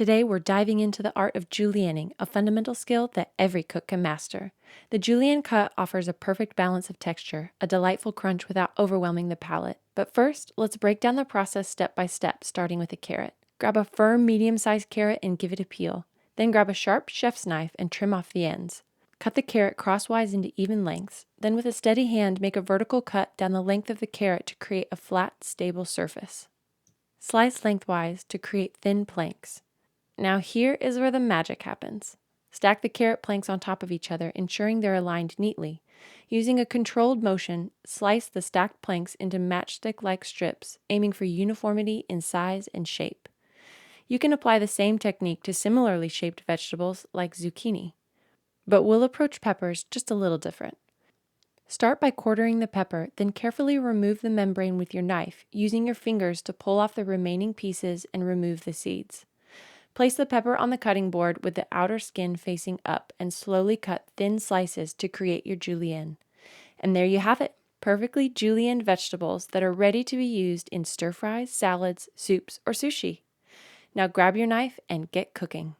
Today we're diving into the art of julienning, a fundamental skill that every cook can master. The julienne cut offers a perfect balance of texture, a delightful crunch without overwhelming the palate. But first, let's break down the process step by step, starting with a carrot. Grab a firm, medium-sized carrot and give it a peel. Then grab a sharp chef's knife and trim off the ends. Cut the carrot crosswise into even lengths. Then with a steady hand, make a vertical cut down the length of the carrot to create a flat, stable surface. Slice lengthwise to create thin planks. Now here is where the magic happens. Stack the carrot planks on top of each other, ensuring they're aligned neatly. Using a controlled motion, slice the stacked planks into matchstick-like strips, aiming for uniformity in size and shape. You can apply the same technique to similarly shaped vegetables like zucchini, but we'll approach peppers just a little different. Start by quartering the pepper, then carefully remove the membrane with your knife, using your fingers to pull off the remaining pieces and remove the seeds. Place the pepper on the cutting board with the outer skin facing up and slowly cut thin slices to create your julienne. And there you have it, perfectly julienned vegetables that are ready to be used in stir-fries, salads, soups, or sushi. Now grab your knife and get cooking.